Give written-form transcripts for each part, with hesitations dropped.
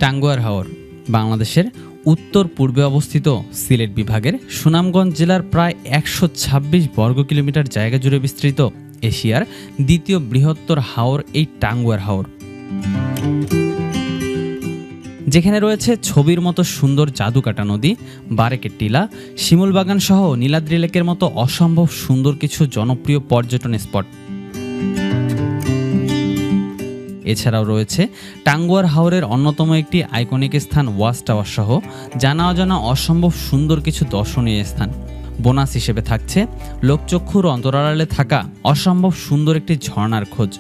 টাঙ্গুয়ার হাওর বাংলাদেশের উত্তর পূর্বে অবস্থিত সিলেট বিভাগের সুনামগঞ্জ জেলার প্রায় ১২৬ বর্গ কিলোমিটার জায়গা জুড়ে বিস্তৃত এশিয়ার দ্বিতীয় বৃহত্তর হাওর এই টাঙ্গুয়ার হাওর, যেখানে রয়েছে ছবির মতো সুন্দর জাদুকাটা নদী, বারেকের টিলা, শিমুল বাগান সহ নীলাদ্রি লেকের মতো অসম্ভব সুন্দর কিছু জনপ্রিয় পর্যটন স্পট। এছাড়াও রয়েছে টাঙ্গুয়ার হাওরের অন্যতম একটি আইকনিক স্থান ওয়াচ টাওয়ার সহ জানা অজানা অসম্ভব সুন্দর কিছু দর্শনীয় স্থান। বোনাস হিসেবে থাকছে লোকচক্ষুর অন্তরালে থাকা অসম্ভব সুন্দর একটি ঝর্ণার খোঁজ।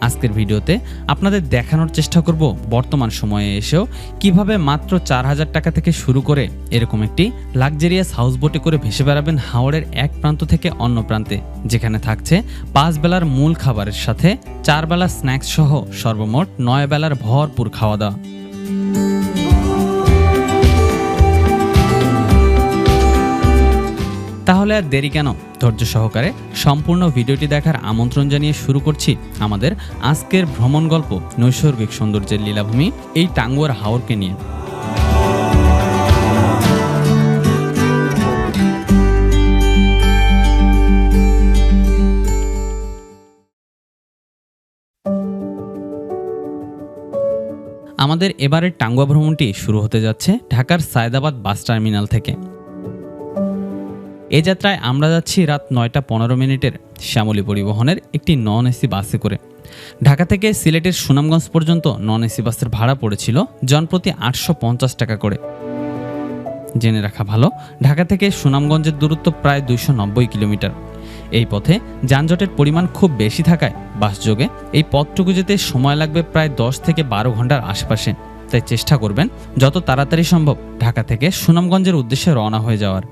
আজকের ভিডিওতে আপনাদের দেখানোর চেষ্টা করব বর্তমান সময়ে এসেও কিভাবে মাত্র ৪,০০০ টাকা থেকে শুরু করে এরকম একটি লাক্সারিয়াস হাউসবোটে করে ভেসে বেড়াবেন হাওরের এক প্রান্ত থেকে অন্য প্রান্তে, যেখানে থাকছে ৫ বেলার মূল খাবারের সাথে ৪ বেলার স্ন্যাক্স সহ সর্বমোট ৯ বেলার ভরপুর খাওয়া দাওয়া। তাহলে আর দেরি কেন, ধৈর্য সহকারে সম্পূর্ণ ভিডিওটি দেখার আমন্ত্রণ জানিয়ে শুরু করছি আমাদের আজকের ভ্রমণ গল্প নৈসর্গিক সৌন্দর্যের লীলাভূমি এই টাঙ্গুয়ার হাওরকে নিয়ে। আমাদের এবারের টাঙ্গুয়া ভ্রমণটি শুরু হতে যাচ্ছে ঢাকার সায়দাবাদ বাস টার্মিনাল থেকে। এই যাত্রায় আমরা যাচ্ছি রাত ৯টা ১৫ মিনিটের শ্যামলী পরিবহনের একটি নন এসি বাসে করে। ঢাকা থেকে সিলেটের সুনামগঞ্জ পর্যন্ত নন এসি বাসের ভাড়া পড়েছিল জনপ্রতি ৮৫০ টাকা করে। জেনে রাখা ভালো, ঢাকা থেকে সুনামগঞ্জের দূরত্ব প্রায় ২৯০ কিলোমিটার। এই পথে যানজটের পরিমাণ খুব বেশি থাকায় বাসযোগে এই পথটুকু যেতে সময় লাগবে প্রায় ১০ থেকে ১২ ঘন্টার আশপাশে। তাই চেষ্টা করবেন যত তাড়াতাড়ি সম্ভব ঢাকা থেকে সুনামগঞ্জের উদ্দেশ্যে রওনা হয়ে যাওয়ার।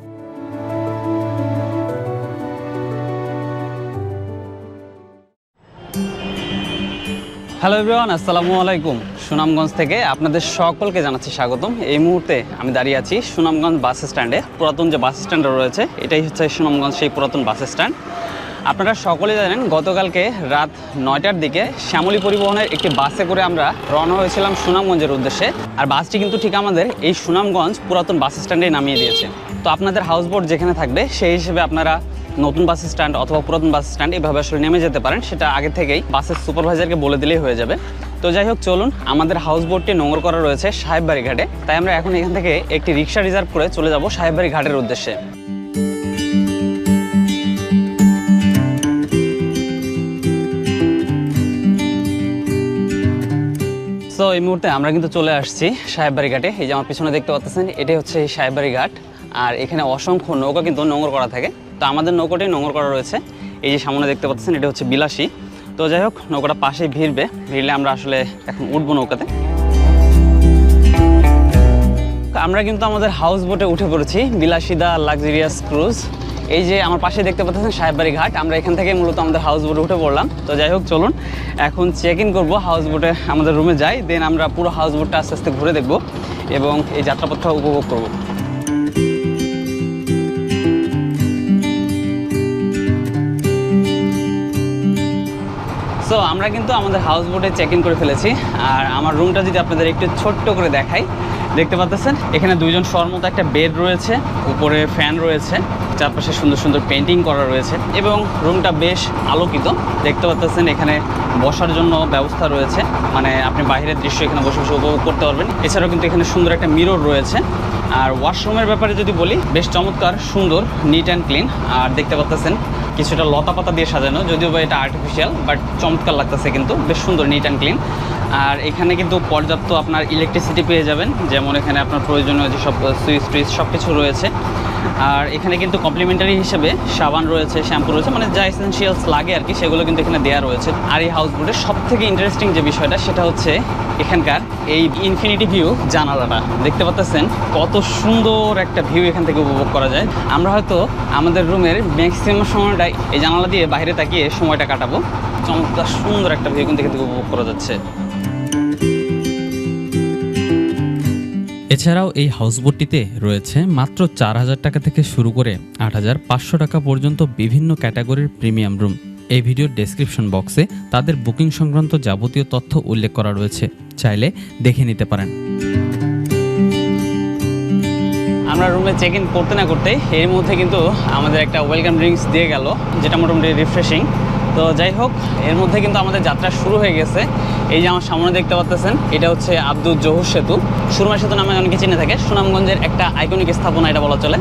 হ্যালো এভরিওয়ান, আসসালামু আলাইকুম। সুনামগঞ্জ থেকে আপনাদের সকলকে জানাচ্ছি স্বাগতম। এই মুহূর্তে আমি দাঁড়িয়ে আছি সুনামগঞ্জ বাস স্ট্যান্ডে। পুরাতন যে বাস স্ট্যান্ডটা রয়েছে এটাই হচ্ছে সুনামগঞ্জ সেই পুরাতন বাস স্ট্যান্ড। আপনারা সকলে জানেন গতকালকে রাত ৯টার দিকে শ্যামলী পরিবহনের একটি বাসে করে আমরা রওনা হয়েছিলাম সুনামগঞ্জের উদ্দেশ্যে। আর বাসটি কিন্তু ঠিক আমাদের এই সুনামগঞ্জ পুরাতন বাস স্ট্যান্ডেই নামিয়ে দিয়েছে। তো আপনাদের হাউসবোট যেখানে থাকবে সেই হিসেবে আপনারা নতুন বাস স্ট্যান্ড অথবা পুরাতন বাস স্ট্যান্ড এভাবে আসলে নেমে যেতে পারেন। সেটা আগে থেকেই বাসের সুপারভাইজারকে বলে দিলেই হয়ে যাবে। তো যাই হোক, চলুন, আমাদের হাউসবোটটি নোঙর করা রয়েছে সাহেববাড়ি ঘাটে। তাই আমরা এখন এখান থেকে একটি রিক্সা রিজার্ভ করে চলে যাব সাহেববাড়ি ঘাটের উদ্দেশ্যে। তো এই মুহূর্তে আমরা কিন্তু চলে আসছি সাহেববাড়ি ঘাটে। এই যে আমার পিছনে দেখতে পাচ্ছেন এটাই হচ্ছে এই সাহেববাড়ি ঘাট। আর এখানে অসংখ্য নৌকা কিন্তু নোঙর করা থাকে। তো আমাদের নৌকাটাই নোঙর করা রয়েছে। এই যে সামনে দেখতে পাচ্ছেন এটা হচ্ছে বিলাসী। তো যাই হোক, নৌকাটা পাশেই ভিড়লে আমরা আসলে এখন উঠবো নৌকাতে। আমরা কিন্তু আমাদের হাউস বোটে উঠে পড়েছি, বিলাসী দা লাক্সারিয়াস ক্রুজ। এই যে আমার পাশে দেখতে পাচ্ছেন সাহেববাড়ি ঘাট। আমরা এখান থেকে মূলত আমাদের হাউস বোটে উঠে পড়লাম। তো যাই হোক, চলুন এখন চেক ইন করবো হাউস বোটে, আমাদের রুমে যাই। দেন আমরা পুরো হাউস বোটটা আস্তে আস্তে ঘুরে দেখবো এবং এই যাত্রাপথটা উপভোগ করবো। সো আমরা কিন্তু আমাদের হাউস বোটে চেক ইন করে ফেলেছি। আর আমার রুমটা যদি আপনাদের একটু ছোট্ট করে দেখাই, দেখতে পাচ্ছেন এখানে দুইজন শোয়ার মতো একটা বেড রয়েছে, উপরে ফ্যান রয়েছে, চারপাশে সুন্দর সুন্দর পেন্টিং করা রয়েছে এবং রুমটা বেশ আলোকিত। দেখতে পাচ্ছেন এখানে বসার জন্য ব্যবস্থা রয়েছে, মানে আপনি বাইরের দৃশ্য এখানে বসে বসে উপভোগ করতে পারবেন। এছাড়াও কিন্তু এখানে সুন্দর একটা মিরর রয়েছে। আর ওয়াশরুমের ব্যাপারে যদি বলি, বেশ চমৎকার, সুন্দর, নিট অ্যান্ড ক্লিন। আর দেখতে পাচ্ছেন কিছুটা লতা পাতা দিয়ে সাজানো, যদিও বা এটা আর্টিফিশিয়াল, বাট চমৎকার লাগতেছে, কিন্তু বেশ সুন্দর, নিট অ্যান্ড ক্লিন। আর এখানে কিন্তু পর্যাপ্ত আপনার ইলেকট্রিসিটি পেয়ে যাবেন, যেমন এখানে আপনার প্রয়োজনীয় যেসব সুইচ টুইচ সব কিছু রয়েছে। আর এখানে কিন্তু কমপ্লিমেন্টারি হিসেবে সাবান রয়েছে, শ্যাম্পু রয়েছে, মানে যা এসেনশিয়ালস লাগে আর কি, সেগুলো কিন্তু এখানে দেওয়া রয়েছে। আর এই হাউস বোটের সব থেকে ইন্টারেস্টিং যে বিষয়টা, সেটা হচ্ছে এখানকার এই ইনফিনিটি ভিউ জানালাটা। দেখতে পাচ্ছেন কত সুন্দর একটা ভিউ এখান থেকে উপভোগ করা যায়। আমরা হয়তো আমাদের রুমের ম্যাক্সিমাম সময়টাই এই জানালা দিয়ে বাইরে তাকিয়ে সময়টা কাটাবো। চমৎকার সুন্দর একটা ভিউ কিন্তু এখান থেকে উপভোগ করা যাচ্ছে। এছাড়াও এই হাউসবোটটিতে রয়েছে মাত্র ৪,০০০ টাকা থেকে শুরু করে ৮,৫০০ টাকা পর্যন্ত বিভিন্ন ক্যাটাগরির প্রিমিয়াম রুম। এই ভিডিওর ডেসক্রিপশন বক্সে তাদের বুকিং সংক্রান্ত যাবতীয় তথ্য উল্লেখ করা রয়েছে, চাইলে দেখে নিতে পারেন। আমরা রুমে চেক ইন করতে না করতেই এর মধ্যে কিন্তু আমাদের একটা ওয়েলকাম ড্রিঙ্কস দিয়ে গেল, যেটা মোটামুটি রিফ্রেশিং। তো যাই হোক, এর মধ্যে কিন্তু আমাদের যাত্রা শুরু হয়ে গেছে। এই যে আমার সামনে দেখতে পাচ্ছেন, এটা হচ্ছে আব্দুল জহুর সেতু। সুরমা সেতু নামে অনেকে চিনে থাকে, সুনামগঞ্জের একটা আইকনিক স্থাপনা এটা বলা চলে।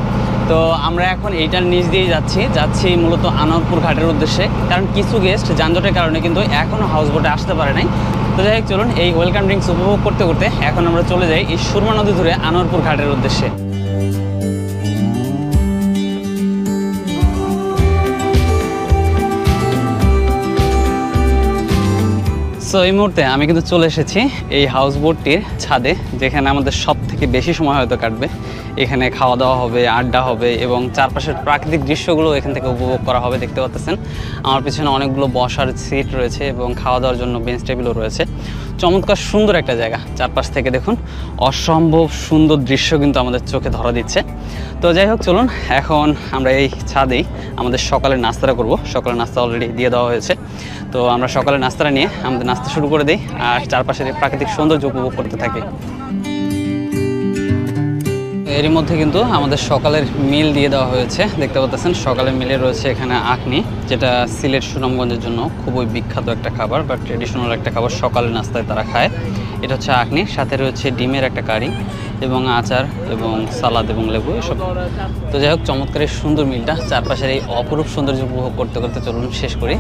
তো আমরা এখন এইটার নিচ দিয়েই যাচ্ছি মূলত আনোয়ারপুর ঘাটের উদ্দেশ্যে, কারণ কিছু গেস্ট যানজটের কারণে কিন্তু এখনও হাউস বোটে আসতে পারে নাই। তো যাই হোক, চলুন এই ওয়েলকাম ড্রিঙ্কস উপভোগ করতে করতে এখন আমরা চলে যাই এই সুরমা নদী ধরে আনোয়ারপুর ঘাটের উদ্দেশ্যে। সো এই মুহূর্তে আমি কিন্তু চলে এসেছি এই হাউস বোটটির ছাদে, যেখানে আমাদের সব থেকে বেশি সময় হয়তো কাটবে। এখানে খাওয়া দাওয়া হবে, আড্ডা হবে এবং চারপাশের প্রাকৃতিক দৃশ্যগুলো এখান থেকে উপভোগ করা হবে। দেখতে পাচ্ছেন আমার পিছনে অনেকগুলো বসার সিট রয়েছে এবং খাওয়া দাওয়ার জন্য বেঞ্চ টেবিলও রয়েছে। চমৎকার সুন্দর একটা জায়গা, চারপাশ থেকে দেখুন অসম্ভব সুন্দর দৃশ্য কিন্তু আমাদের চোখে ধরা দিচ্ছে। তো যাই হোক, চলুন এখন আমরা এই ছাদেই আমাদের সকালের নাস্তাটা করব। সকালের নাস্তা অলরেডি দিয়ে দেওয়া হয়েছে, তো আমরা সকালের নাস্তাটা নিয়ে আমাদের নাস্তা শুরু করে দিই আর চারপাশের প্রাকৃতিক সৌন্দর্য উপভোগ করতে থাকি। এরই মধ্যে কিন্তু আমাদের সকালের মিল দিয়ে দেওয়া হয়েছে। দেখতে পাচ্ছেন সকালের মিলে রয়েছে এখানে আখনি, যেটা সিলেট সুনামগঞ্জের জন্য খুবই বিখ্যাত একটা খাবার বা ট্রেডিশনাল একটা খাবার, সকালের নাস্তায় তারা খায়। এটা হচ্ছে আখনি, সাথে রয়েছে ডিমের একটা কারি এবং আচার এবং সালাদ এবং লেবু এসব। তো যাই হোক, চমৎকার এই সুন্দর মিলটা, চারপাশের এই অপরূপ সৌন্দর্য উপভোগ করতে করতে চলুন শেষ করি।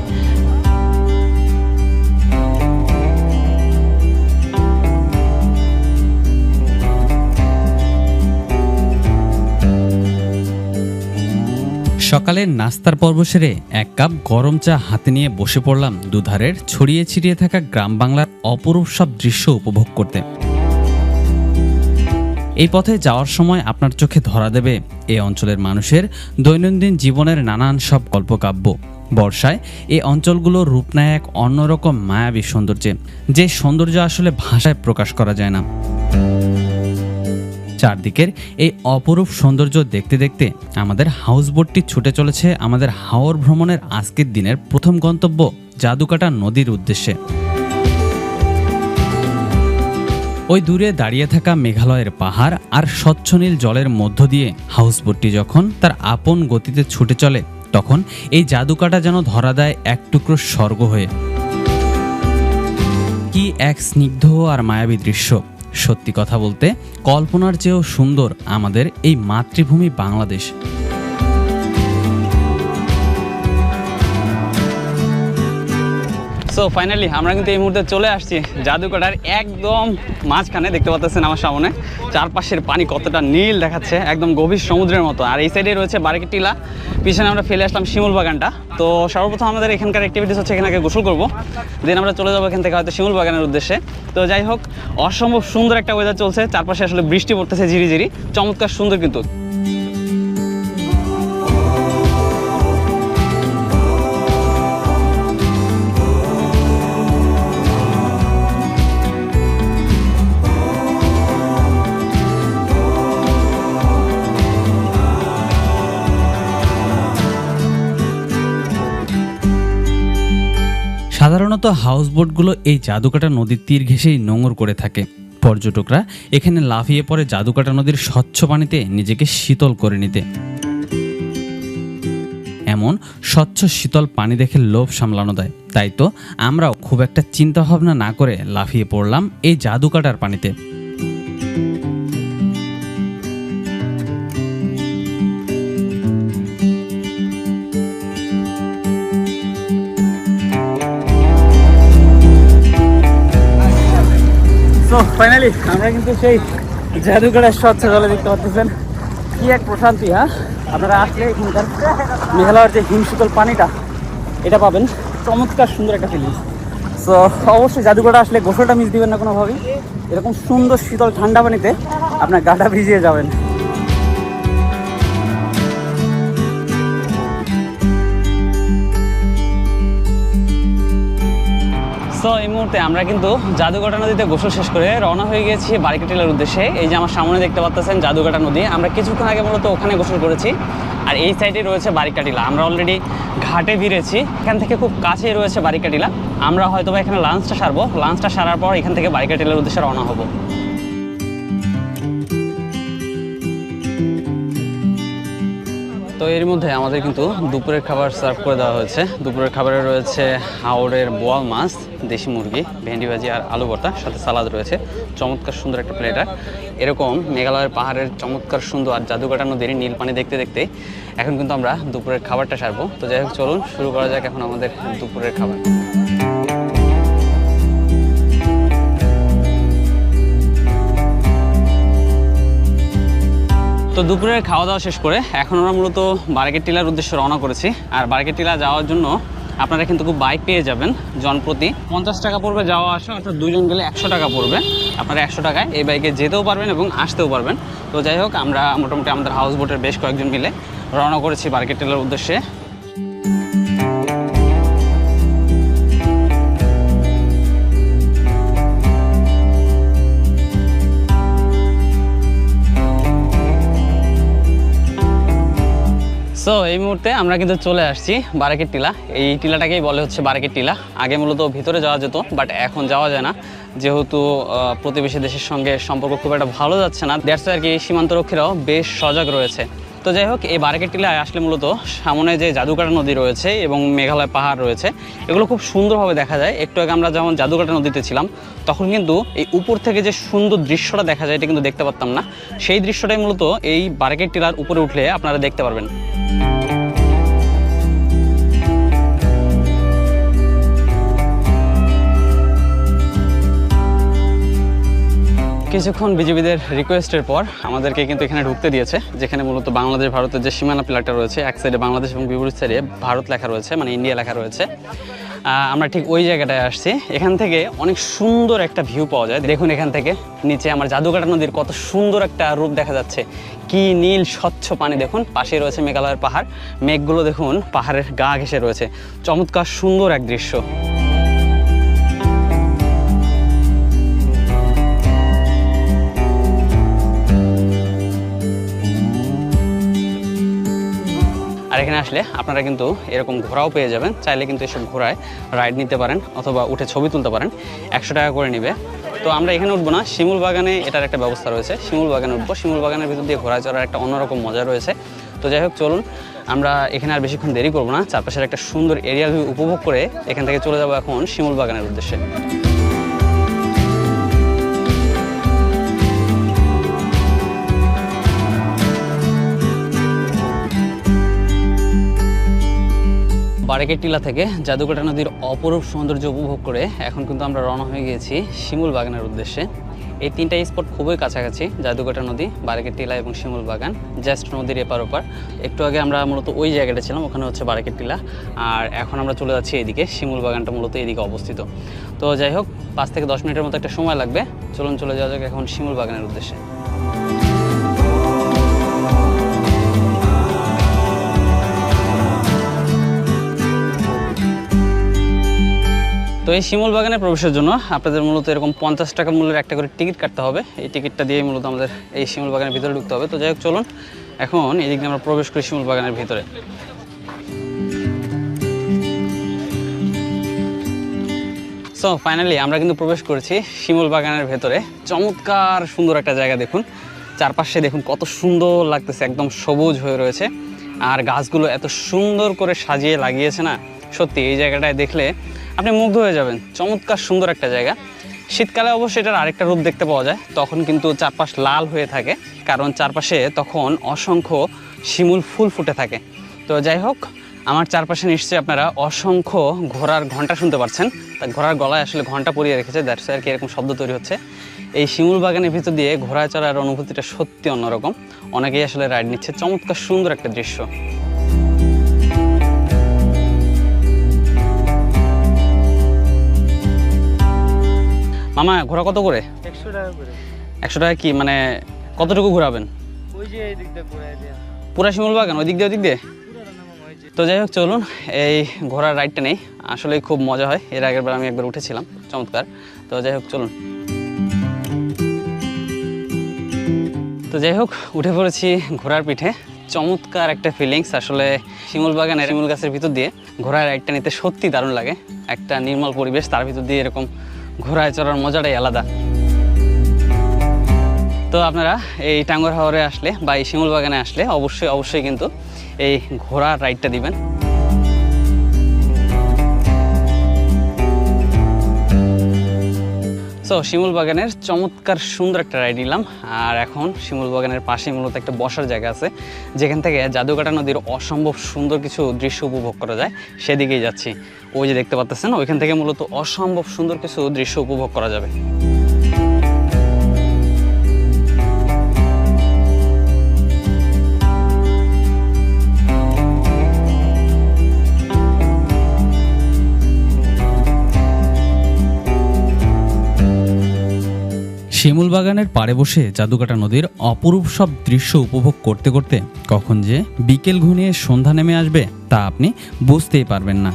সকালের নাস্তার পর্ব সেরে এক কাপ গরম চা হাতে নিয়ে বসে পড়লাম দুধারের ছড়িয়ে ছিটিয়ে থাকা গ্রাম বাংলার অপরূপ সব দৃশ্য উপভোগ করতে। এই পথে যাওয়ার সময় আপনার চোখে ধরা দেবে এই অঞ্চলের মানুষের দৈনন্দিন জীবনের নানান সব গল্পকাব্য। বর্ষায় এই অঞ্চলগুলোর রূপ নেয় এক অন্যরকম মায়াবী সৌন্দর্যে, যে সৌন্দর্য আসলে ভাষায় প্রকাশ করা যায় না। চারদিকের এই অপরূপ সৌন্দর্য দেখতে দেখতে আমাদের হাউসবোটটি ছুটে চলেছে আমাদের হাওর ভ্রমণের আজকের দিনের প্রথম গন্তব্য জাদুকাটা নদীর উদ্দেশ্যে। ওই দূরে দাঁড়িয়ে থাকা মেঘালয়ের পাহাড় আর স্বচ্ছ নীল জলের মধ্য দিয়ে হাউসবোটটি যখন তার আপন গতিতে ছুটে চলে, তখন এই জাদুকাটা যেন ধরা দেয় এক টুকরো স্বর্গ হয়ে। কি এক স্নিগ্ধ আর মায়াবী দৃশ্য! সত্যি কথা বলতে কল্পনার চেয়েও সুন্দর আমাদের এই মাতৃভূমি বাংলাদেশ। সো ফাইনালি আমরা কিন্তু এই মুহূর্তে চলে আসছি জাদুকাটার একদম মাঝখানে। দেখতে পাচ্ছেন আমার সামনে চারপাশের পানি কতটা নীল দেখাচ্ছে, একদম গভীর সমুদ্রের মতো। আর এই সাইডে রয়েছে বারেকের টিলা, পিছনে আমরা ফেলে আসলাম শিমুল বাগানটা। তো সর্বপ্রথম আমাদের এখানকার অ্যাক্টিভিটিস হচ্ছে এখানে গোসল করবো, দেন আমরা চলে যাবো এখান থেকে হয়তো শিমুল বাগানের উদ্দেশ্যে। তো যাই হোক, অসম্ভব সুন্দর একটা ওয়েদার চলছে, চারপাশে আসলে বৃষ্টি পড়তেছে ঝিরিঝিরি, চমৎকার সুন্দর কিন্তু। সাধারণত হাউসবোটগুলো এই জাদুকাটা নদীর তীর ঘেঁষেই নোঙর করে থাকে। পর্যটকরা এখানে লাফিয়ে পড়ে জাদুকাটা নদীর স্বচ্ছ পানিতে নিজেকে শীতল করে নিতে। এমন স্বচ্ছ শীতল পানি দেখে লোভ সামলানো দেয়, তাই তো আমরাও খুব একটা চিন্তা ভাবনা না করে লাফিয়ে পড়লাম এই জাদুকাটার পানিতে। তো ফাইনালি আমরা কিন্তু সেই জাদুঘরের স্বচ্ছ জলে দেখতে পাচ্ছেন, কি এক প্রশান্তি। হ্যাঁ, আপনারা আসলে এখানকার মেঘালয়ের যে হিমশীতল পানিটা এটা পাবেন, চমৎকার সুন্দর একটা ফিলিংস। সো অবশ্যই জাদুঘরটা আসলে গোসলটা মিস দিবেন না কোনোভাবেই। এরকম সুন্দর শীতল ঠান্ডা পানিতে আপনার গাটা ভিজিয়ে যাবেন। সো এই মুহূর্তে আমরা কিন্তু জাদুকাটা নদীতে গোসল শেষ করে রওনা হয়ে গেছি বারেকের টিলার উদ্দেশ্যে। এই যে আমার সামনে দেখতে পাচ্ছেন জাদুকাটা নদী, আমরা কিছুক্ষণ আগে মূলত ওখানে গোসল করেছি। আর এই সাইডে রয়েছে বারিকা টিলা। আমরা অলরেডি ঘাটে ভিড়েছি, এখান থেকে খুব কাছেই রয়েছে বারিকা টিলা। আমরা হয়তো বা এখানে লাঞ্চটা সারবো, লাঞ্চটা সারার পর এখান থেকে বারিকা টিলার উদ্দেশ্যে রওনা হবো। তো এর মধ্যে আমাদের কিন্তু দুপুরের খাবার সার্ভ করে দেওয়া হয়েছে। দুপুরের খাবারে রয়েছে হাওড়ের বোয়াল মাছ, দেশি মুরগি, ভেন্ডি ভাজি আর আলু ভর্তা, সাথে সালাদ রয়েছে। চমৎকার সুন্দর একটা প্লেটার। এরকম মেঘালয়ের পাহাড়ের চমৎকার সুন্দর আর জাদুকাটা নদীর নীল পানি দেখতে দেখতে এখন কিন্তু আমরা দুপুরের খাবারটা সারবো। তো যাই হোক, চলুন শুরু করা যাক এখন আমাদের দুপুরের খাবার। তো দুপুরের খাওয়া দাওয়া শেষ করে এখন আমরা মূলত বারিকা টিলার উদ্দেশ্যে রওনা করেছি। আর বারিকা টিলা যাওয়ার জন্য আপনারা কিন্তু খুব বাইক পেয়ে যাবেন। জনপ্রতি 50 টাকা পড়বে যাওয়া আসা, অর্থাৎ দুজন গেলে 100 টাকা পড়বে। আপনারা 100 টাকায় এই বাইকে যেতেও পারবেন এবং আসতেও পারবেন। তো যাই হোক, আমরা মোটামুটি আমাদের হাউস বোটের বেশ কয়েকজন মিলে রওনা করেছি বারিকা টিলার উদ্দেশ্যে। সো এই মুহূর্তে আমরা কিন্তু চলে আসছি বারিকা টিলা। এই টিলাটাকেই বলে হচ্ছে বারিকা টিলা। আগে মূলত ভিতরে যাওয়া যেত, বাট এখন যাওয়া যায় না, যেহেতু প্রতিবেশী দেশের সঙ্গে সম্পর্ক খুব একটা ভালো যাচ্ছে না। দ্যাটস আর কি সীমান্তরক্ষীরাও বেশ সজাগ রয়েছে। তো যাই হোক, এই বারিকা টিলায় আসলে মূলত সামনে যে জাদুকাটা নদী রয়েছে এবং মেঘালয় পাহাড় রয়েছে, এগুলো খুব সুন্দরভাবে দেখা যায়। একটু আগে আমরা যখন জাদুকাটা নদীতে ছিলাম তখন কিন্তু এই উপর থেকে যে সুন্দর দৃশ্যটা দেখা যায় এটা কিন্তু দেখতে পারতাম না। সেই দৃশ্যটাই মূলত এই বারিকা টিলার উপরে উঠলে আপনারা দেখতে পারবেন। কিছুক্ষণ বিজিবিদের রিকোয়েস্টের পর আমাদেরকে কিন্তু এখানে ঢুকতে দিয়েছে, যেখানে মূলত বাংলাদেশ ভারতের যে সীমানা পিলারটা রয়েছে, এক সাইডে বাংলাদেশ এবং বিপরীত সাইডে ভারত লেখা রয়েছে, মানে ইন্ডিয়া লেখা রয়েছে। আমরা ঠিক ওই জায়গাটায় আসছি। এখান থেকে অনেক সুন্দর একটা ভিউ পাওয়া যায়। দেখুন, এখান থেকে নিচে আমার জাদুকাটা নদীর কত সুন্দর একটা রূপ দেখা যাচ্ছে। কি নীল স্বচ্ছ পানি, দেখুন পাশে রয়েছে মেঘালয়ের পাহাড়, মেঘগুলো দেখুন পাহাড়ের গা ঘেঁষে রয়েছে। চমৎকার সুন্দর এক দৃশ্য। আর এখানে আসলে আপনারা কিন্তু এরকম ঘোড়াও পেয়ে যাবেন। চাইলে কিন্তু এসব ঘোড়ায় রাইড নিতে পারেন অথবা উঠে ছবি তুলতে পারেন। 100 টাকা করে নেবে। তো আমরা এখানে উঠবো না, শিমুল বাগানে এটার একটা ব্যবস্থা রয়েছে, শিমুল বাগানে উঠবো। শিমুল বাগানের ভিতর দিয়ে ঘোড়া চড়ার একটা অন্যরকম মজা রয়েছে। তো যাই হোক, চলুন আমরা এখানে আর বেশিক্ষণ দেরি করবো না, চারপাশের একটা সুন্দর এরিয়াল ভিউ উপভোগ করে এখান থেকে চলে যাবো এখন শিমুল বাগানের উদ্দেশ্যে। বারিকা টিলা থেকে জাদুকাটা নদীর অপরূপ সৌন্দর্য উপভোগ করে এখন কিন্তু আমরা রওনা হয়ে গিয়েছি শিমুল বাগানের উদ্দেশ্যে। এই তিনটা স্পট খুবই কাছাকাছি, জাদুকাটা নদী, বারিকা টিলা এবং শিমুল বাগান, জাস্ট নদীর এপার ওপার। একটু আগে আমরা মূলত ওই জায়গাটা ছিলাম, ওখানে হচ্ছে বারিকা টিলা। আর এখন আমরা চলে যাচ্ছি এদিকে, শিমুল বাগানটা মূলত এদিকে অবস্থিত। তো যাই হোক, 5 থেকে 10 মিনিটের মতো একটা সময় লাগবে। চলুন চলে যাওয়া যাক এখন শিমুল বাগানের উদ্দেশ্যে। তো এই শিমুল বাগানে প্রবেশের জন্য আপনাদের মূলত এরকম 50 টাকা মূল্যের একটা করে টিকিট কাটতে হবে। এই টিকিটটা দিয়ে মূলত আমাদের এই শিমুল বাগানের ভিতরে ঢুকতে হবে। তো যাই হোক, চলুন এখন এদিক দিয়ে আমরা প্রবেশ করি শিমুল বাগানের ভিতরে। সো ফাইনালি আমরা কিন্তু প্রবেশ করেছি শিমুল বাগানের ভেতরে। চমৎকার সুন্দর একটা জায়গা, দেখুন চারপাশে দেখুন কত সুন্দর লাগতেছে, একদম সবুজ হয়ে রয়েছে। আর গাছগুলো এত সুন্দর করে সাজিয়ে লাগিয়েছে না, সত্যি এই জায়গাটায় দেখলে আপনি মুগ্ধ হয়ে যাবেন। চমৎকার সুন্দর একটা জায়গা। শীতকালে অবশ্যই এটার আরেকটা রূপ দেখতে পাওয়া যায়, তখন কিন্তু চারপাশ লাল হয়ে থাকে, কারণ চারপাশে তখন অসংখ্য শিমুল ফুল ফুটে থাকে। তো যাই হোক, আমার চারপাশে নিশ্চয়ই আপনারা অসংখ্য ঘোড়ার ঘন্টা শুনতে পাচ্ছেন। তা ঘোড়ার গলায় আসলে ঘন্টা পরিয়ে রেখেছে, দ্যাটস আর কি এরকম শব্দ তৈরি হচ্ছে। এই শিমুল বাগানের ভিতর দিয়ে ঘোড়ায় চড়ার অনুভূতিটা সত্যি অন্যরকম। অনেকেই আসলে রাইড নিচ্ছে। চমৎকার সুন্দর একটা দৃশ্য। মামা, ঘোড়া কত করে? 100 টাকা করে। 100 টাকা কি মানে কতটুকু ঘোরাবেন? ওই যে এই দিকটা ঘোরায় দেয়া। পুরা শিমুল বাগান ওই দিক দিয়ে ওই দিক দিয়ে? পুরোটা না মামা, ওই যে। তো যাই হোক, চলুন এই ঘোড়ার রাইডটা নেই। আসলেই খুব মজা হয়, এর আগের বার আমি একবার উঠেছিলাম, চমৎকার। তো যাই হোক, চলুন। তো যাই হোক, উঠে পড়েছি ঘোড়ার পিঠে। চমৎকার একটা ফিলিংস। আসলে শিমুল বাগানের শিমুল গাছের ভিতর দিয়ে ঘোড়ায় রাইডটা নিতে সত্যি দারুণ লাগে। একটা নির্মল পরিবেশ, তার ভিতর দিয়ে এরকম ঘোড়ায় চড়ার মজাটাই আলাদা। তো আপনারা এই টাঙ্গুয়ার হাওরে আসলে বা এই শিমুল বাগানে আসলে অবশ্যই কিন্তু এই ঘোড়ার রাইডটা দিবেন। সো শিমুল বাগানের চমৎকার সুন্দর একটা রাইড নিলাম। আর এখন শিমুল বাগানের পাশে মূলত একটা বসার জায়গা আছে, যেখান থেকে জাদুকাটা নদীর অসম্ভব সুন্দর কিছু দৃশ্য উপভোগ করা যায়, সেদিকেই যাচ্ছি। ওই যে দেখতে পাচ্ছেন, ওইখান থেকে মূলত অসম্ভব সুন্দর কিছু দৃশ্য উপভোগ করা যাবে। শিমুল বাগানের পাড়ে বসে জাদুকাটা নদীর অপরূপ সব দৃশ্য উপভোগ করতে করতে কখন যে বিকেল ঘনিয়ে সন্ধ্যা নেমে আসবে তা আপনি বুঝতেই পারবেন না।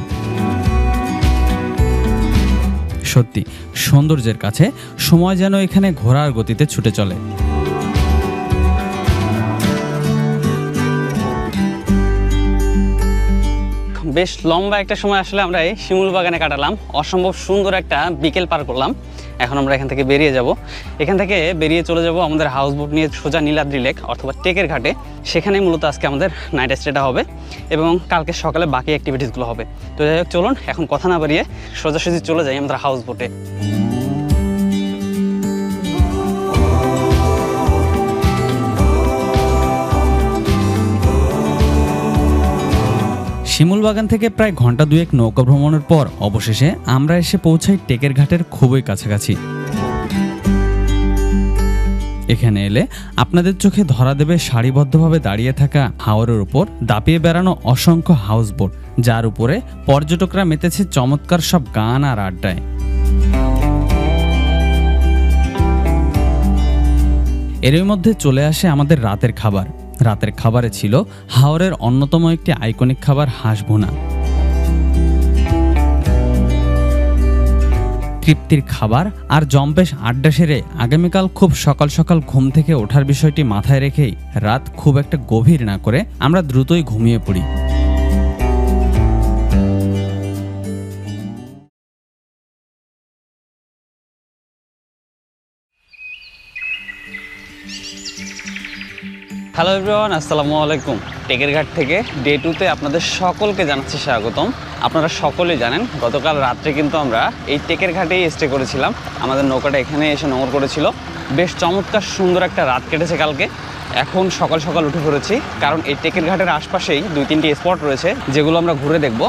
সত্যি সৌন্দর্যের কাছে সময় যেন এখানে ঘোড়ার গতিতে ছুটে চলে। বেশ লম্বা একটা সময় আসলে আমরা এই শিমুল বাগানে কাটালাম, অসম্ভব সুন্দর একটা বিকেল পার করলাম। এখন আমরা এখান থেকে বেরিয়ে যাব। এখান থেকে বেরিয়ে চলে যাব আমাদের হাউস বোট নিয়ে সোজা নীলাদ্রি লেক অথবা টেকের ঘাটে। সেখানে মূলত আজকে আমাদের নাইট স্টেটা হবে এবং কালকে সকালে বাকি অ্যাক্টিভিটিসগুলো হবে। তো যাই হোক, চলুন এখন কথা না বাড়িয়ে সোজাসুজি চলে যাই আমাদের হাউস বোটে। শিমুল বাগান থেকে প্রায় ঘন্টা দুয়েক নৌকা ভ্রমণের পর অবশেষে আমরা এসে পৌঁছাই টেকের ঘাটের খুবই কাছাকাছি। এখানে এলে আপনাদের চোখে ধরা দেবে সারিবদ্ধভাবে দাঁড়িয়ে থাকা হাওরের উপর দাপিয়ে বেড়ানো অসংখ্য হাউস বোট, যার উপরে পর্যটকরা মেতেছে চমৎকার সব গান আর আড্ডায়। এরই মধ্যে চলে আসে আমাদের রাতের খাবার। রাতের খাবারে ছিল হাওরের অন্যতম একটি আইকনিক খাবার হাঁস ভুনা। তৃপ্তির খাবার আর জম্পেশ আড্ডা সেরে আগামীকাল খুব সকাল সকাল ঘুম থেকে ওঠার বিষয়টি মাথায় রেখেই রাত খুব একটা গভীর না করে আমরা দ্রুতই ঘুমিয়ে পড়ি। হ্যালো এভরিওয়ান, আসসালামু আলাইকুম। টেকের ঘাট থেকে ডে 2তে আপনাদের সকলকে জানাচ্ছি স্বাগতম। আপনারা সকলেই জানেন গতকাল রাত্রে কিন্তু আমরা এই টেকের ঘাটেই স্টে করেছিলাম। আমাদের নৌকাটা এখানে এসে নোঙর করেছিল। বেশ চমৎকার সুন্দর একটা রাত কেটেছে কালকে। এখন সকাল সকাল উঠে পড়েছি, কারণ এই টেকের ঘাটের আশপাশেই 2-3টি স্পট রয়েছে যেগুলো আমরা ঘুরে দেখব।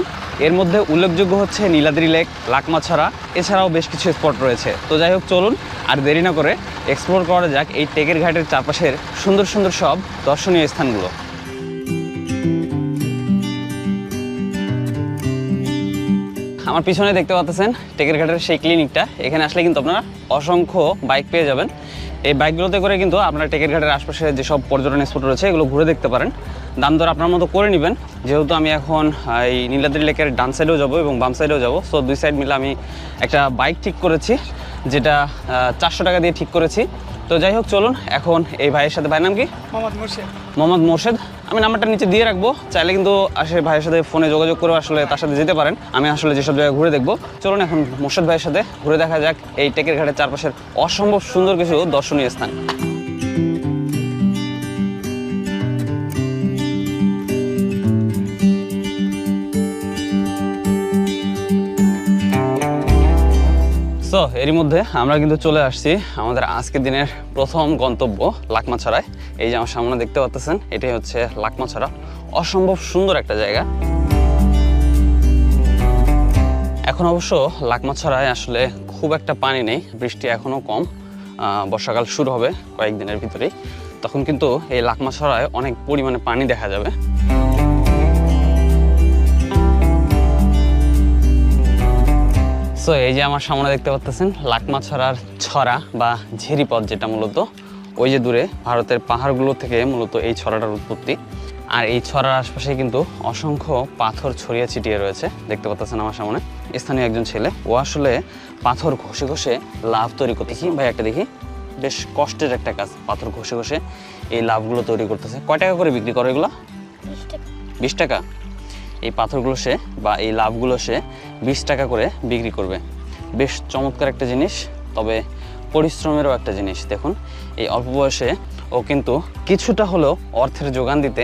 এর মধ্যে উল্লেখযোগ্য হচ্ছে নীলাদ্রি লেক, লাকমাছড়া, এছাড়াও বেশ কিছু স্পট রয়েছে। তো যাই হোক, চলুন আর দেরি না করে এক্সপ্লোর করা যাক এই টেকের ঘাটের চারপাশের সুন্দর সুন্দর সব দর্শনীয় স্থানগুলো। আমার পিছনে দেখতে পাচ্ছেন টেকের ঘাটের সেই ক্লিনিকটা। এখানে আসলে কিন্তু আপনারা অসংখ্য বাইক পেয়ে যাবেন। এই বাইকগুলোতে করে কিন্তু আপনারা টেকের ঘাটের আশপাশে যেসব পর্যটন স্পট রয়েছে এগুলো ঘুরে দেখতে পারেন। দাম দর আপনার মতো করে নেবেন। যেহেতু আমি এখন এই নীলাদ্রি লেকের ডান সাইডেও যাবো এবং বাম সাইডেও যাবো, সো দুই সাইড মিলে আমি একটা বাইক ঠিক করেছি, যেটা 400 টাকা দিয়ে ঠিক করেছি। তো যাই হোক, চলুন এখন এই ভাইয়ের সাথে, ভাইয়ের নাম কি? মোহাম্মদ মোর্শেদ। আমি নাম্বারটা নিচে দিয়ে রাখবো, চাইলে কিন্তু আসলে ভাইয়ের সাথে ফোনে যোগাযোগ করে আসলে তার সাথে যেতে পারেন। আমি আসলে যেসব জায়গায় ঘুরে দেখবো, চলুন এখন মোর্শেদ ভাইয়ের সাথে ঘুরে দেখা যাক এই টেকের ঘাটের চারপাশের অসম্ভব সুন্দর কিছু দর্শনীয় স্থান। তো এরই মধ্যে আমরা কিন্তু চলে আসছি আমাদের আজকের দিনের প্রথম গন্তব্য লাকমাছড়ায়। এই যে আমার সামনে দেখতে পাচ্ছেন, এটাই হচ্ছে লাকমাছড়া। অসম্ভব সুন্দর একটা জায়গা। এখন অবশ্য লাকমাছড়ায় আসলে খুব একটা পানি নেই, বৃষ্টি এখনও কম। বর্ষাকাল শুরু হবে কয়েকদিনের ভিতরেই, তখন কিন্তু এই লাকমাছড়ায় অনেক পরিমাণে পানি দেখা যাবে। সো এই যে আমার সামনে দেখতে পাচ্ছেন লাকমাছড়ার ছড়া বা ঝিরিপথ, যেটা মূলত ওই যে দূরে ভারতের পাহাড়গুলো থেকে মূলত এই ছড়াটার উৎপত্তি। আর এই ছড়ার আশপাশে কিন্তু অসংখ্য পাথর ছড়িয়ে ছিটিয়ে রয়েছে, দেখতে পাচ্ছেন আমার সামনে। স্থানীয় একজন ছেলে, ও আসলে পাথর ঘষে ঘষে লাভ তৈরি করতে। দেখি ভাই, একটা দেখি। বেশ কষ্টের একটা কাজ, পাথর ঘষে ঘষে এই লাভগুলো তৈরি করতেছে। কয় টাকা করে বিক্রি করে এগুলো? 20 টাকা। এই পাথরগুলো সে বা এই লাভগুলো সে 20 টাকা করে বিক্রি করবে। বেশ চমৎকার একটা জিনিস, তবে পরিশ্রমেরও একটা জিনিস। দেখুন এই অল্প বয়সে ও কিন্তু কিছুটা হলেও অর্থের যোগান দিতে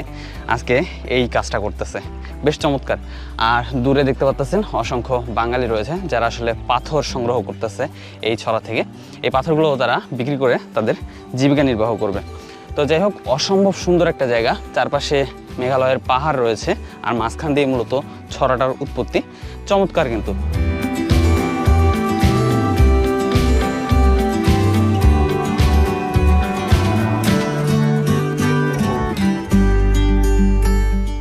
আজকে এই কাজটা করতেছে, বেশ চমৎকার। আর দূরে দেখতে পাচ্ছেন অসংখ্য বাঙালি রয়েছে যারা আসলে পাথর সংগ্রহ করতেছে এই ছড়া থেকে। এই পাথরগুলো তারা বিক্রি করে তাদের জীবিকা নির্বাহ করবে। তো যাই হোক, অসম্ভব সুন্দর একটা জায়গা, চারপাশে মেঘালয়ের পাহাড় রয়েছে আর মাঝখান দিয়ে মূলত ছড়াটার উৎপত্তি। চমৎকার কিন্তু।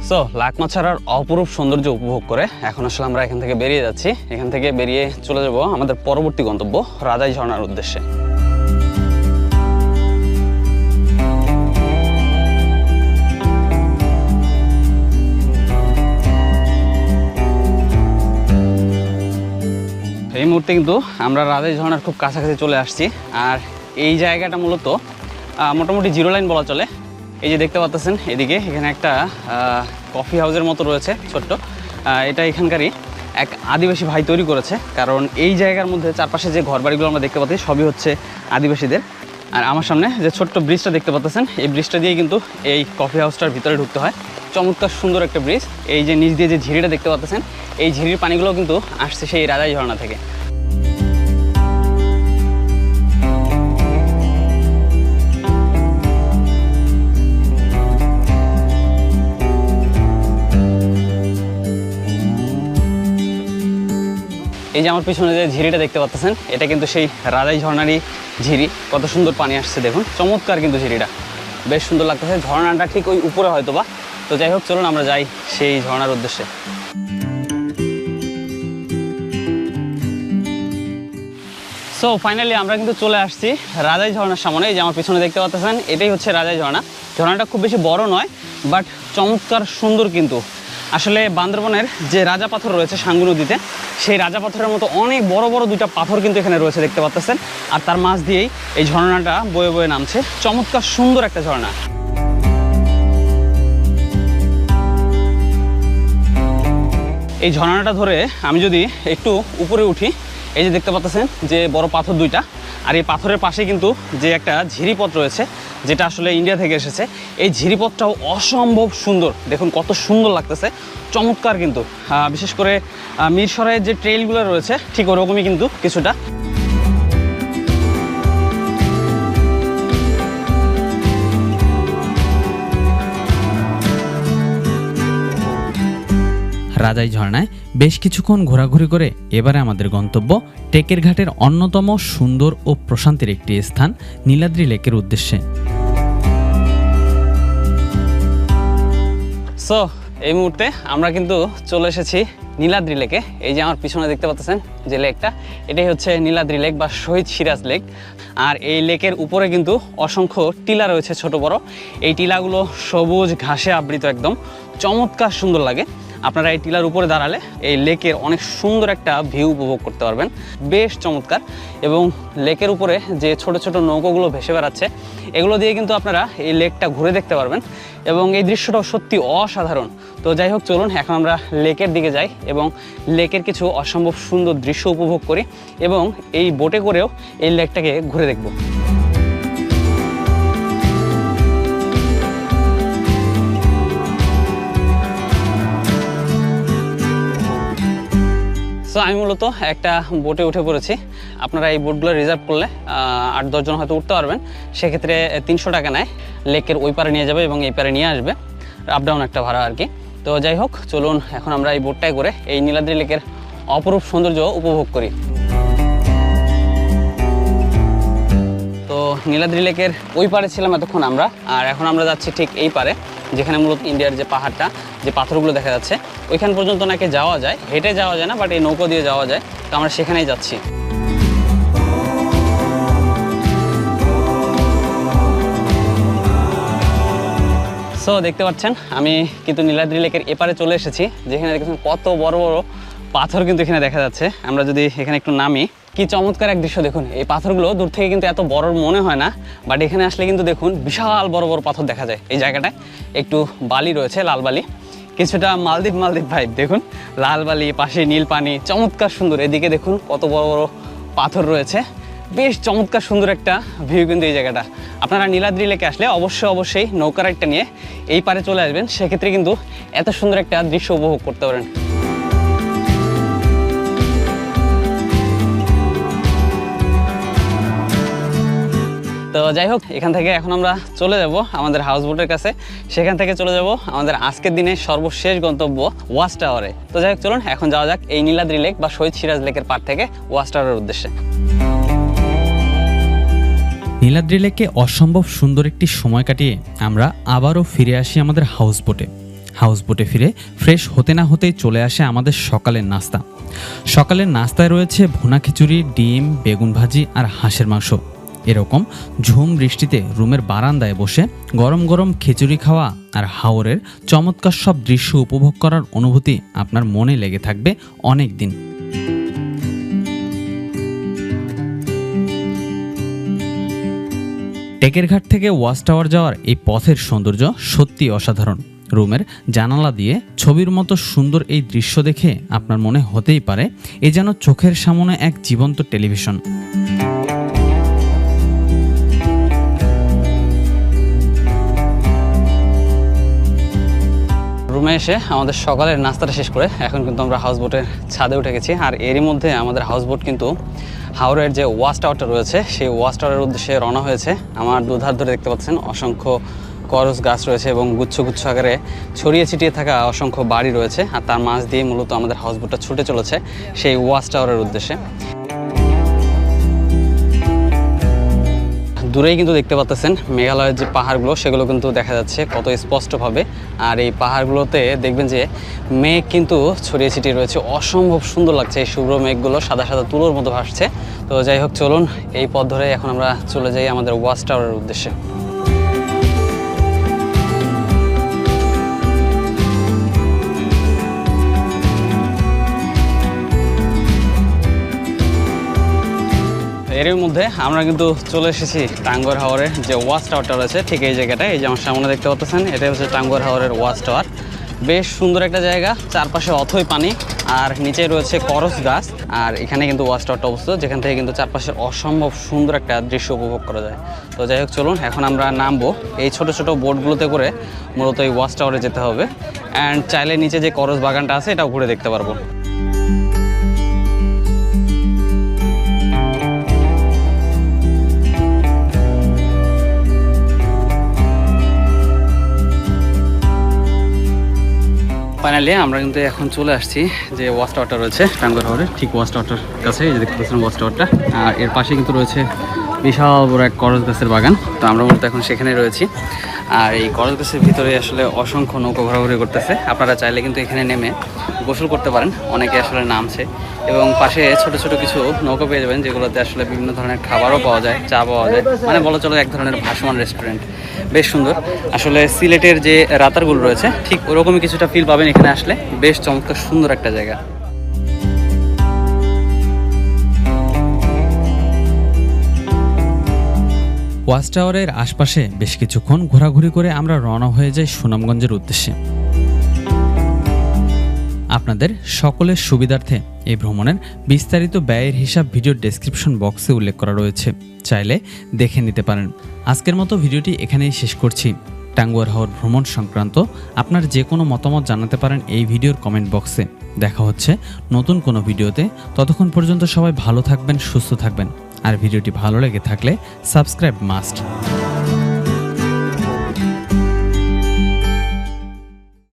সো লাকমাছড়ার অপরূপ সৌন্দর্য উপভোগ করে এখন আসলে আমরা এখান থেকে বেরিয়ে যাচ্ছি। এখান থেকে বেরিয়ে চলে যাব আমাদের পরবর্তী গন্তব্য রাজাই ঝর্ণার উদ্দেশ্যে। এই মুহূর্তে কিন্তু আমরা রাজাই ঝর্ণার খুব কাছাকাছি চলে আসছি। আর এই জায়গাটা মূলত মোটামুটি জিরো লাইন বলা চলে। এই যে দেখতে পাচ্ছেন এদিকে, এখানে একটা কফি হাউসের মতো রয়েছে ছোট্ট। এটা এখানকারই এক আদিবাসী ভাই তৈরি করেছে, কারণ এই জায়গার মধ্যে চারপাশে যে ঘরবাড়িগুলো আমরা দেখতে পাচ্ছি সবই হচ্ছে আদিবাসীদের। আর আমার সামনে যে ছোট্ট ব্রিজটা দেখতে পাচ্ছেন, এই ব্রিজটা দিয়ে কিন্তু এই কফি হাউসটার ভিতরে ঢুকতে হয়। চমৎকার সুন্দর একটা ব্রিজ। এই যে নিচ দিয়ে যে ঝিরিটা দেখতে পাচ্ছেন, এই ঝিরির পানিগুলো কিন্তু আসছে সেই রাজাই ঝর্ণা থেকে। এই যে আমার পিছনে যে ঝিরিটা দেখতে পাচ্ছেন, এটা কিন্তু সেই রাজাই ঝর্ণারই ঝিরি। কত সুন্দর পানি আসছে দেখুন, চমৎকার কিন্তু ঝিরিটা, বেশ সুন্দর লাগতেছে। ঝর্ণাটা ঠিক ওই উপরে হয়তো বা। তো যাই হোক, চলুন আমরা যাই সেই ঝর্ণার উদ্দেশ্যে। সো ফাইনালি আমরা কিন্তু চলে আসছি রাজাই ঝর্ণার সামনে। এই যে আমার পিছনে দেখতে পাচ্ছেন, এটাই হচ্ছে রাজাই ঝর্ণা। ঝর্ণাটা খুব বেশি বড় নয়, বাট চমৎকার সুন্দর কিন্তু। আসলে বান্দরবনের যে রাজা পাথর রয়েছে সাঙ্গু নদীতে, সেই রাজা পাথরের মতো অনেক বড় বড় দুইটা পাথর কিন্তু এখানে রয়েছে দেখতে পাচ্ছেন। আর তার মাঝ দিয়েই এই ঝর্ণাটা বয়ে বয়ে নামছে। চমৎকার সুন্দর একটা ঝর্ণা। এই ঝর্ণাটা ধরে আমি যদি একটু উপরে উঠি, এই যে দেখতে পাচ্ছেন যে বড় পাথর দুইটা, আর এই পাথরের পাশে কিন্তু যে একটা ঝিরিপথ রয়েছে যেটা আসলে ইন্ডিয়া থেকে এসেছে। এই ঝিরিপথটাও অসম্ভব সুন্দর, দেখুন কত সুন্দর লাগতেছে, চমৎকার কিন্তু। বিশেষ করে মিরসরাইয়ের যে ট্রেইলগুলো রয়েছে ঠিক ওরকমই কিন্তু কিছুটা। রাজাই ঝর্ণায় বেশ কিছুক্ষণ ঘোরাঘুরি করে এবারে আমাদের গন্তব্য টেকের ঘাটের অন্যতম সুন্দর ও প্রশান্তির একটি স্থান নীলাদ্রি লেকের উদ্দেশ্যে। সো এই মুহূর্তে আমরা কিন্তু চলে এসেছি নীলাদ্রি লেকে। এই যে আমার পিছনে দেখতে পাচ্ছেন যে লেকটা, এটাই হচ্ছে নীলাদ্রি লেক বা শহীদ সিরাজ লেক। আর এই লেকের উপরে কিন্তু অসংখ্য টিলা রয়েছে ছোট বড়। এই টিলাগুলো সবুজ ঘাসে আবৃত, একদম চমৎকার সুন্দর লাগে। আপনারা এই টিলার উপরে দাঁড়ালে এই লেকের অনেক সুন্দর একটা ভিউ উপভোগ করতে পারবেন, বেশ চমৎকার। এবং লেকের উপরে যে ছোট ছোট নৌকোগুলো ভেসে বেড়াচ্ছে, এগুলো দিয়ে কিন্তু আপনারা এই লেকটা ঘুরে দেখতে পারবেন এবং এই দৃশ্যটাও সত্যি অসাধারণ। তো যাই হোক, চলুন এখন আমরা লেকের দিকে যাই এবং লেকের কিছু অসম্ভব সুন্দর দৃশ্য উপভোগ করি এবং এই বোটে করেও এই লেকটাকে ঘুরে দেখব। সো আমি মূলত একটা বোটে উঠে পড়েছি। আপনারা এই বোটগুলো রিজার্ভ করলে 8-10 জন হয়তো উঠতে পারবেন। সেক্ষেত্রে 300 টাকা নেয়, লেকের ওই পারে নিয়ে যাবে এবং এই পারে নিয়ে আসবে, আপ ডাউন একটা ভাড়া আর কি। তো যাই হোক, চলুন এখন আমরা এই বোটটায় করে এই নীলাদ্রি লেকের অপরূপ সৌন্দর্য উপভোগ করি। তো নীলাদ্রি লেকের ওই পারে ছিলাম এতক্ষণ আমরা, আর এখন আমরা যাচ্ছি ঠিক এই পারে, যেখানে মূলত ইন্ডিয়ার যে পাহাড়টা, যে পাথরগুলো দেখা যাচ্ছে, ওইখান পর্যন্ত নাকি যাওয়া যায়। হেঁটে যাওয়া যায় না, বাট এই নৌকো দিয়ে যাওয়া যায়। তো আমরা সেখানেই যাচ্ছি। সো দেখতে পাচ্ছেন আমি কিন্তু নীলাদ্রি লেকের এপারে চলে এসেছি, যেখানে দেখেছেন কত বড় বড় পাথর কিন্তু এখানে দেখা যাচ্ছে। আমরা যদি এখানে একটু নামি, কি চমৎকার এক দৃশ্য দেখুন। এই পাথরগুলো দূর থেকে কিন্তু এত বড় মনে হয় না, বাট এখানে আসলে কিন্তু দেখুন বিশাল বড় বড় পাথর দেখা যায়। এই জায়গাটায় একটু বালি রয়েছে, লাল বালি, কিছুটা মালদ্বীপ ভাইব। দেখুন লাল বালি, পাশে নীল পানি, চমৎকার সুন্দর। এদিকে দেখুন কত বড় বড় পাথর রয়েছে, বেশ চমৎকার সুন্দর একটা ভিউ কিন্তু এই জায়গাটা। আপনারা নীলাদ্রি লেকে আসলে অবশ্যই নৌকা রাইডটা নিয়ে এই পারে চলে আসবেন, সেক্ষেত্রে কিন্তু এত সুন্দর একটা দৃশ্য উপভোগ করতে পারেন। তো যাই হোক, এখান থেকে এখন আমরা চলে যাব আমাদের হাউস বোটের কাছে, সেখান থেকে চলে যাব আমাদের আজকের দিনের সর্বশেষ গন্তব্য ওয়াচ টাওয়ারে। তো যাই হোক, চলুন এখন যাওয়া যাক এই নীলাদ্রি লেক বা শহীদ সিরাজ লেকের পার থেকে ওয়াচ টাওয়ারের উদ্দেশ্যে। নীলাদ্রি লেকে অসম্ভব সুন্দর একটি সময় কাটিয়ে আমরা আবারও ফিরে আসি আমাদের হাউস বোটে ফিরে ফ্রেশ হতে না হতেই চলে আসে আমাদের সকালের নাস্তা। সকালের নাস্তায় রয়েছে ভুনা খিচুড়ি, ডিম, বেগুন ভাজি আর হাঁসের মাংস। এরকম ঝুম বৃষ্টিতে রুমের বারান্দায় বসে গরম গরম খিচুড়ি খাওয়া আর হাওরের চমৎকার সব দৃশ্য উপভোগ করার অনুভূতি আপনার মনে লেগে থাকবে অনেক দিন। টেকের ঘাট থেকে ওয়াচ টাওয়ার যাওয়ার এই পথের সৌন্দর্য সত্যি অসাধারণ। রুমের জানালা দিয়ে ছবির মতো সুন্দর এই দৃশ্য দেখে আপনার মনে হতেই পারে এ যেন চোখের সামনে এক জীবন্ত টেলিভিশন। রুমে এসে আমাদের সকালের নাস্তাটা শেষ করে এখন কিন্তু আমরা হাউস বোটের ছাদে উঠে গেছি। আর এরই মধ্যে আমাদের হাউস বোট কিন্তু হাওরের যে ওয়াচ টাওয়ারটা রয়েছে সেই ওয়াচ টাওয়ারের উদ্দেশ্যে রওনা হয়েছে। আমার দুধার ধরে দেখতে পাচ্ছেন অসংখ্য করস গাছ রয়েছে এবং গুচ্ছ আকারে ছড়িয়ে ছিটিয়ে থাকা অসংখ্য বাড়ি রয়েছে, আর তার মাঝ দিয়ে মূলত আমাদের হাউস বোটটা ছুটে চলেছে সেই ওয়াচ টাওয়ারের উদ্দেশ্যে। দূরেই কিন্তু দেখতে পাচ্ছেন মেঘালয়ের যে পাহাড়গুলো সেগুলো কিন্তু দেখা যাচ্ছে কত স্পষ্টভাবে। আর এই পাহাড়গুলোতে দেখবেন যে মেঘ কিন্তু ছড়িয়ে ছিটিয়ে রয়েছে, অসম্ভব সুন্দর লাগছে। এই শুভ্র মেঘগুলো সাদা তুলোর মতো ভাসছে। তো যাই হোক, চলুন এই পথ ধরে এখন আমরা চলে যাই আমাদের ওয়াচ টাওয়ারের উদ্দেশ্যে। এর মধ্যে আমরা কিন্তু চলে এসেছি টাঙ্গুয়ার হাওরের যে ওয়াচ টাওয়ারটা রয়েছে ঠিক এই জায়গাটায়। এই যে আমার সামনে দেখতে পাচ্ছেন, এটা হচ্ছে টাঙ্গুয়ার হাওরের ওয়াচ টাওয়ার। বেশ সুন্দর একটা জায়গা, চারপাশে অথই পানি আর নিচে রয়েছে করস গাছ। আর এখানে কিন্তু ওয়াচ টাওয়ারটা অবস্থিত, যেখান থেকে কিন্তু চারপাশের অসম্ভব সুন্দর একটা দৃশ্য উপভোগ করা যায়। তো যাই হোক, চলুন এখন আমরা নামবো। এই ছোট বোটগুলোতে করে মূলত এই ওয়াচ টাওয়ারে যেতে হবে। অ্যান্ড চাইলে নিচে যে করস বাগানটা আছে এটাও ঘুরে দেখতে পারবো। ফাইনালি আমরা কিন্তু এখন চলে আসছি যে ওয়াচ টাওয়ারটা রয়েছে টাঙ্গুয়ার হাওরের ঠিক ওয়াচ টাওয়ারটার কাছে। এই যে দেখতে পাচ্ছেন ওয়াচ টাওয়ারটা, আর এর পাশে কিন্তু রয়েছে বিশাল বড় এক করস গাছের বাগান। তো আমরা মূলত এখন সেখানে রয়েছি। আর এই করস গাছের ভিতরে আসলে অসংখ্য নৌকা ঘোরাঘুরি করতেছে। আপনারা চাইলে কিন্তু এখানে নেমে গোসল করতে পারেন, অনেকে আসলে নামছে। এবং পাশে ছোট কিছু নৌকা পেয়ে যাবেন, যেগুলোতে আসলে বিভিন্ন ধরনের খাবারও পাওয়া যায়, চা পাওয়া যায়, মানে বলা চলে এক ধরনের ভাসমান রেস্টুরেন্ট। বেশ সুন্দর আসলে সিলেটের যে রাতারগুলো রয়েছে ঠিক ওরকমই কিছুটা ফিল পাবেন এখানে আসলে। বেশ চমৎকার সুন্দর একটা জায়গা। ওয়াচ টাওয়ারের আশপাশে বেশ কিছুক্ষণ ঘোরাঘুরি করে আমরা রওনা হয়ে যাই সুনামগঞ্জের উদ্দেশ্যে। আপনাদের সকলের সুবিধার্থে এই ভ্রমণের বিস্তারিত ব্যয়ের হিসাব ভিডিও ডেসক্রিপশন বক্সে উল্লেখ করা রয়েছে, চাইলে দেখে নিতে পারেন। আজকের মতো ভিডিওটি এখানেই শেষ করছি। টাঙ্গুয়ার হাওর ভ্রমণ সংক্রান্ত আপনার যে কোনো মতামত জানাতে পারেন এই ভিডিওর কমেন্ট বক্সে। দেখা হচ্ছে নতুন কোনো ভিডিওতে। ততক্ষণ পর্যন্ত সবাই ভালো থাকবেন, সুস্থ থাকবেন। আর ভিডিওটি ভালো লেগে থাকলে সাবস্ক্রাইব মাস্ট।